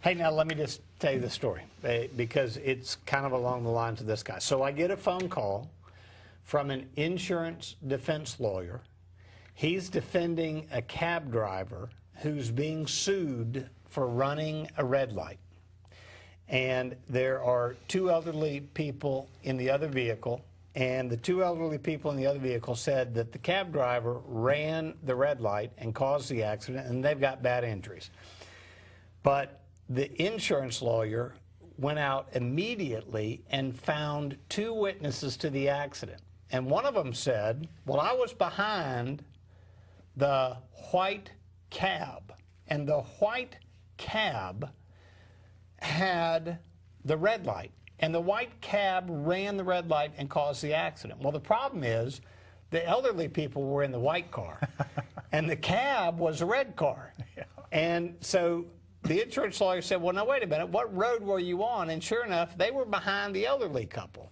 Hey, now let me just tell you the story because it's kind of along the lines of this guy. So I get a phone call from an insurance defense lawyer. He's defending a cab driver who's being sued for running a red light. And there are two elderly people in the other vehicle, and the two elderly people in the other vehicle said that the cab driver ran the red light and caused the accident, and they've got bad injuries. But the insurance lawyer went out immediately and found two witnesses to the accident. And one of them said, well, I was behind the white cab, and the white cab had the red light, and the white cab ran the red light and caused the accident. Well, the problem is the elderly people were in the white car, and the cab was a red car. Yeah. And so the insurance lawyer said, well, now, wait a minute, what road were you on? And sure enough, they were behind the elderly couple.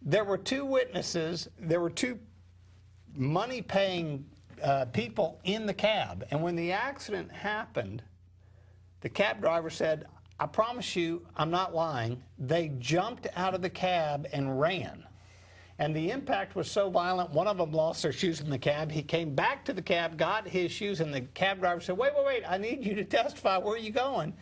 There were two witnesses. There were two money-paying people in the cab. And when the accident happened, the cab driver said, I promise you, I'm not lying. They jumped out of the cab and ran. And the impact was so violent, one of them lost their shoes in the cab. He came back to the cab, got his shoes, and the cab driver said, wait, wait, wait, I need you to testify. Where are you going?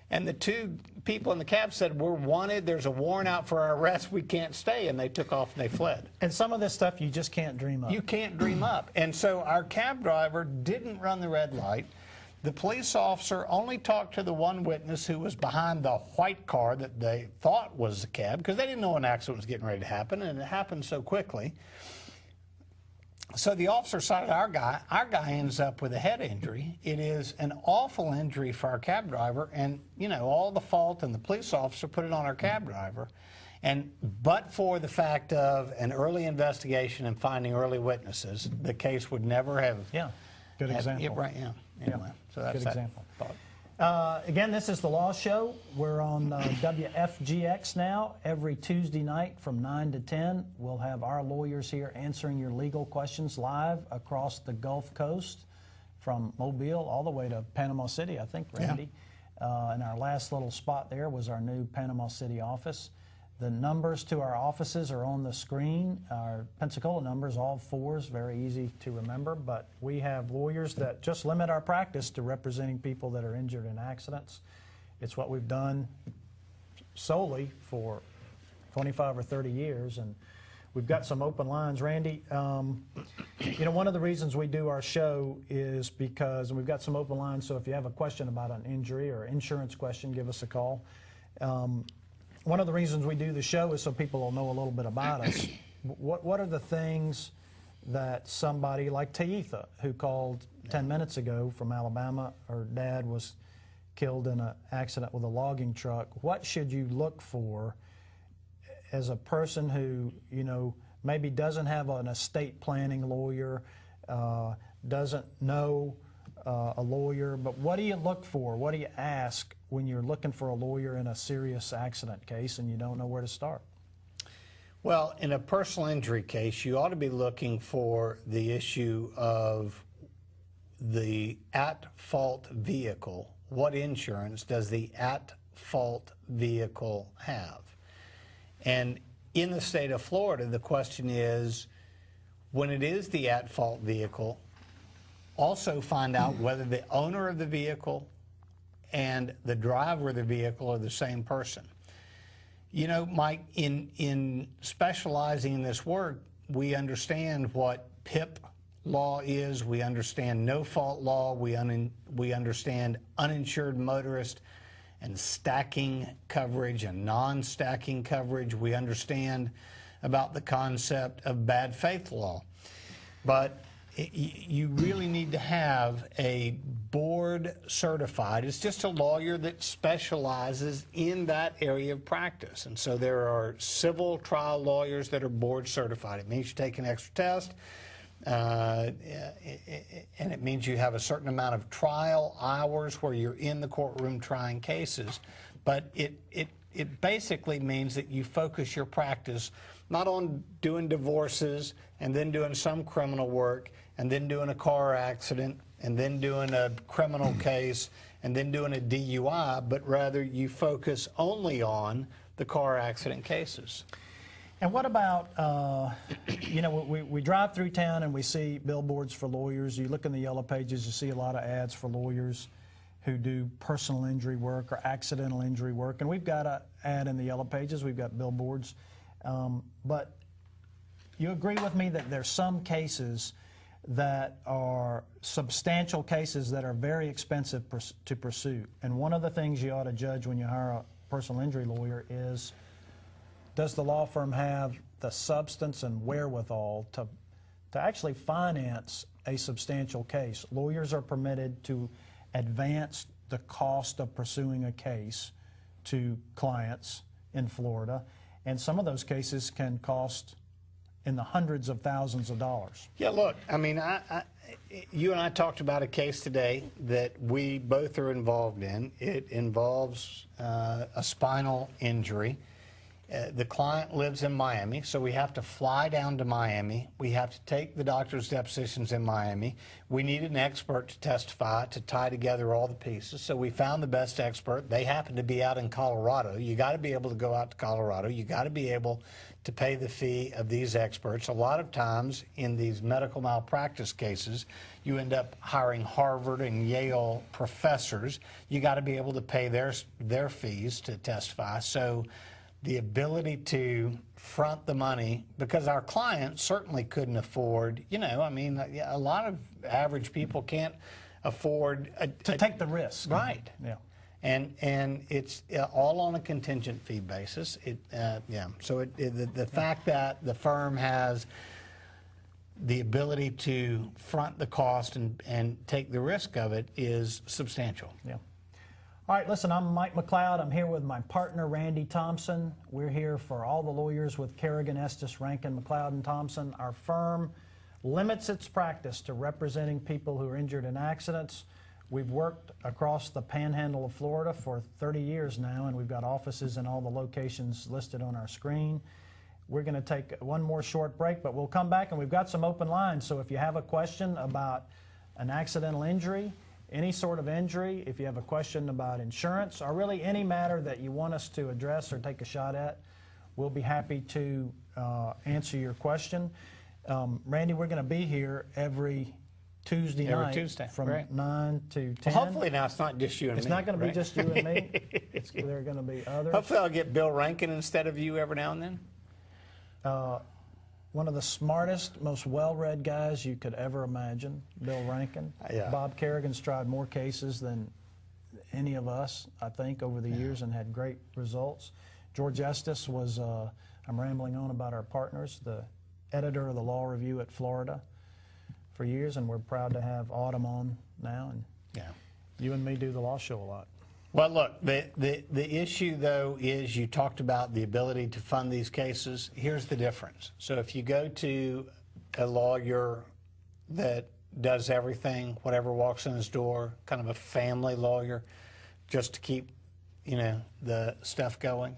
And the two people in the cab said, we're wanted. There's a warrant out for our arrest. We can't stay. And they took off and they fled. And some of this stuff you just can't dream up. You can't dream up. And so our cab driver didn't run the red light. The police officer only talked to the one witness who was behind the white car that they thought was the cab, because they didn't know an accident was getting ready to happen, and it happened so quickly. So the officer cited our guy. Our guy ends up with a head injury. It is an awful injury for our cab driver, and, you know, all the fault, and the police officer put it on our cab driver. And but for the fact of an early investigation and finding early witnesses, the case would never have... Yeah, good example. Yeah, right, yeah. Anyway, so that's good that example. thought. Again, this is The Law Show. We're on WFGX now. Every Tuesday night from 9 to 10, we'll have our lawyers here answering your legal questions live across the Gulf Coast, from Mobile all the way to Panama City, I think, Randy. Yeah. And our last little spot there was our new Panama City office. The numbers to our offices are on the screen. Our Pensacola numbers, all fours, very easy to remember. But we have lawyers that just limit our practice to representing people that are injured in accidents. It's what we've done solely for 25 or 30 years. And we've got some open lines. Randy, you know, one of the reasons we do our show is because, and we've got some open lines, so if you have a question about an injury or insurance question, give us a call. One of the reasons we do the show is so people will know a little bit about us. What are the things that somebody like Taitha, who called 10 minutes ago from Alabama, her dad was killed in an accident with a logging truck, what should you look for as a person who, you know, maybe doesn't have an estate planning lawyer, doesn't know a lawyer, but what do you look for? What do you ask when you're looking for a lawyer in a serious accident case and you don't know where to start? Well, in a personal injury case, you ought to be looking for the issue of the at-fault vehicle. What insurance does the at-fault vehicle have? And in the state of Florida, the question is, when it is the at-fault vehicle, also find out whether the owner of the vehicle and the driver of the vehicle are the same person. You know, Mike, in specializing in this work, we understand what PIP law is. We understand no-fault law. We understand uninsured motorist and stacking coverage and non-stacking coverage. We understand about the concept of bad faith law. But you really need to have a board certified. It's just a lawyer that specializes in that area of practice. And so there are civil trial lawyers that are board certified. It means you take an extra test, and it means you have a certain amount of trial hours where you're in the courtroom trying cases. But it basically means that you focus your practice not on doing divorces and then doing some criminal work and then doing a car accident and then doing a criminal case and then doing a DUI, but rather you focus only on the car accident cases. And what about, you know, we drive through town and we see billboards for lawyers. You look in the yellow pages, you see a lot of ads for lawyers who do personal injury work or accidental injury work. And we've got an ad in the yellow pages, we've got billboards. But you agree with me that there's some cases that are substantial cases that are very expensive to pursue. And one of the things you ought to judge when you hire a personal injury lawyer is, does the law firm have the substance and wherewithal to actually finance a substantial case? Lawyers are permitted to advance the cost of pursuing a case to clients in Florida, and some of those cases can cost in the hundreds of thousands of dollars. Yeah, look, I mean, you and I talked about a case today that we both are involved in. It involves a spinal injury. The client lives in Miami, so we have to fly down to Miami. We have to take the doctor's depositions in Miami. We need an expert to testify to tie together all the pieces. So we found the best expert. They happen to be out in Colorado. You got to be able to go out to Colorado. You got to be able to pay the fee of these experts. A lot of times in these medical malpractice cases, you end up hiring Harvard and Yale professors. You got to be able to pay their fees to testify. So the ability to front the money, because our clients certainly couldn't afford, you know, I mean, a lot of average people can't afford to take the risk. Right. Yeah. And it's all on a contingent fee basis. Yeah. So the fact that the firm has the ability to front the cost and take the risk of it is substantial. Yeah. All right, listen, I'm Mike McLeod. I'm here with my partner, Randy Thompson. We're here for all the lawyers with Kerrigan, Estes, Rankin, McLeod, and Thompson. Our firm limits its practice to representing people who are injured in accidents. We've worked across the panhandle of Florida for 30 years now, and we've got offices in all the locations listed on our screen. We're going to take one more short break, but we'll come back, and we've got some open lines. So if you have a question about an accidental injury, any sort of injury, if you have a question about insurance, or really any matter that you want us to address or take a shot at, we'll be happy to answer your question. Randy, we're going to be here every Tuesday night from right. 9 to 10. Well, hopefully now it's not just you and me. It's not going to right? be just you and me. There are going to be others. Hopefully I'll get Bill Rankin instead of you every now and then. One of the smartest, most well-read guys you could ever imagine, Bill Rankin. Yeah. Bob Kerrigan's tried more cases than any of us, I think, over the years and had great results. George Estes was, I'm rambling on about our partners, the editor of the Law Review at Florida for years, and we're proud to have Autumn on now. And yeah. You and me do the law show a lot. Well, look, the issue, though, is you talked about the ability to fund these cases. Here's the difference. So if you go to a lawyer that does everything, whatever walks in his door, kind of a family lawyer, just to keep, you know, the stuff going,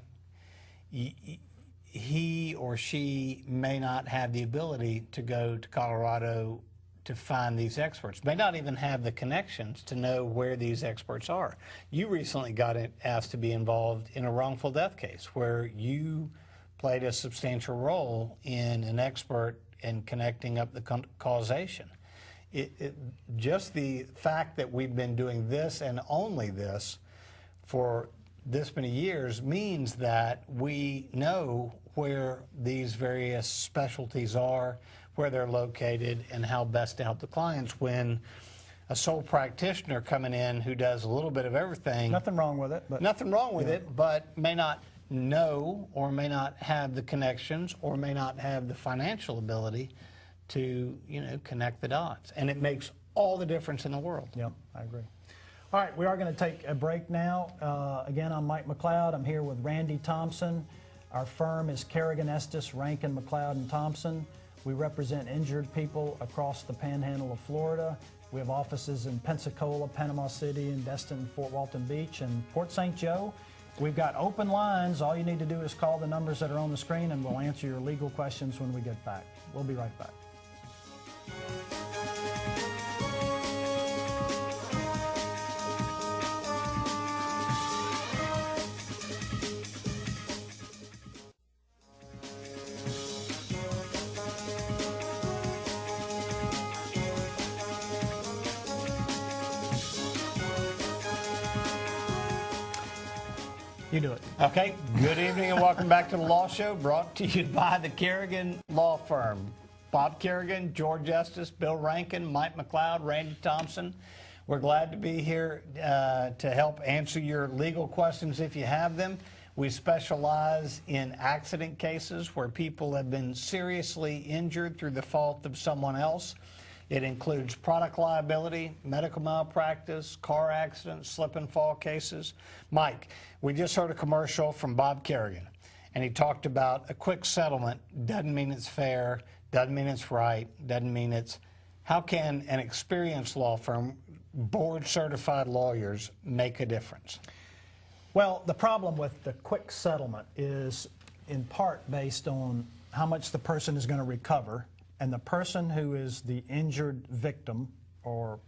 he or she may not have the ability to go to Colorado to find these experts, may not even have the connections to know where these experts are. You recently got asked to be involved in a wrongful death case where you played a substantial role in an expert in connecting up the causation. Just the fact that we've been doing this and only this for this many years means that we know where these various specialties are, where they're located, and how best to help the clients. When a sole practitioner coming in who does a little bit of everything. Nothing wrong with it. Nothing wrong with it, but may not know or may not have the connections or may not have the financial ability to, you know, connect the dots. And it makes all the difference in the world. Yep, I agree. All right, we are going to take a break now. Again, I'm Mike McLeod. I'm here with Randy Thompson. Our firm is Kerrigan, Estes, Rankin, McLeod, and Thompson. We represent injured people across the panhandle of Florida. We have offices in Pensacola, Panama City, and Destin, Fort Walton Beach, and Port St. Joe. We've got open lines. All you need to do is call the numbers that are on the screen, and we'll answer your legal questions when we get back. We'll be right back. You do it. Okay, good evening and welcome back to the Law Show, brought to you by the Kerrigan Law Firm. Bob Kerrigan, George Estes, Bill Rankin, Mike McLeod, Randy Thompson. We're glad to be here to help answer your legal questions if you have them. We specialize in accident cases where people have been seriously injured through the fault of someone else. It includes product liability, medical malpractice, car accidents, slip and fall cases. Mike, we just heard a commercial from Bob Kerrigan, and he talked about a quick settlement doesn't mean it's fair, doesn't mean it's right, doesn't mean it's... How can an experienced law firm, board-certified lawyers, make a difference? Well, the problem with the quick settlement is in part based on how much the person is going to recover, and the person who is the injured victim or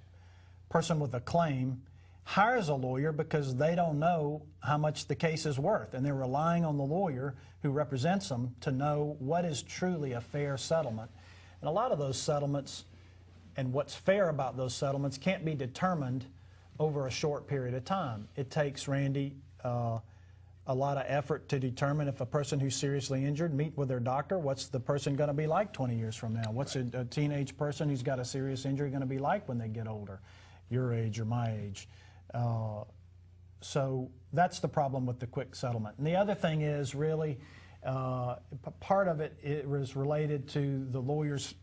person with a claim hires a lawyer because they don't know how much the case is worth, and they're relying on the lawyer who represents them to know what is truly a fair settlement. And a lot of those settlements and what's fair about those settlements can't be determined over a short period of time. It takes, Randy, a lot of effort to determine if a person who's seriously injured meet with their doctor. What's the person going to be like 20 years from now? What's a teenage person who's got a serious injury going to be like when they get older, your age or my age? So that's the problem with the quick settlement. And the other thing is really part of it was related to the lawyer's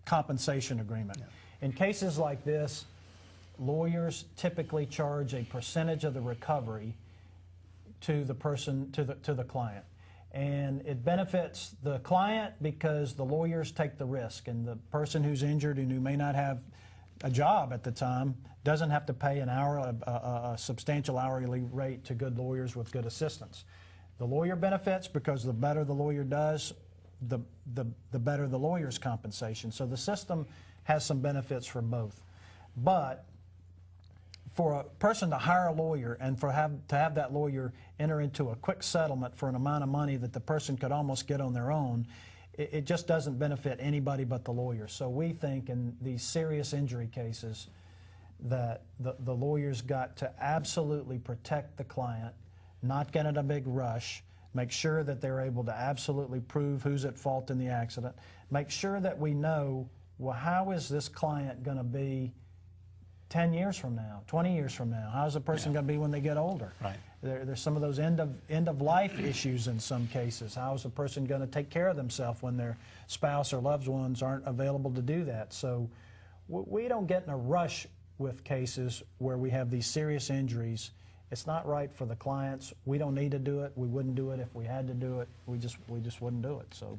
compensation agreement. Yeah. In cases like this, lawyers typically charge a percentage of the recovery to the person, to the client. And it benefits the client because the lawyers take the risk, and the person who's injured and who may not have a job at the time doesn't have to pay a substantial hourly rate to good lawyers with good assistance. The lawyer benefits because the better the lawyer does, the better the lawyer's compensation. So the system has some benefits for both. But for a person to hire a lawyer and to have that lawyer enter into a quick settlement for an amount of money that the person could almost get on their own, it just doesn't benefit anybody but the lawyer. So we think in these serious injury cases that the lawyer's got to absolutely protect the client, not get in a big rush, make sure that they're able to absolutely prove who's at fault in the accident, make sure that we know, well, how is this client going to be 10 years from now, 20 years from now? How's the person going to be when they get older? Right. There's some of those end of life issues in some cases. How is a person going to take care of themselves when their spouse or loved ones aren't available to do that? So we don't get in a rush with cases where we have these serious injuries. It's not right for the clients. We don't need to do it. We wouldn't do it if we had to do it. We just wouldn't do it. So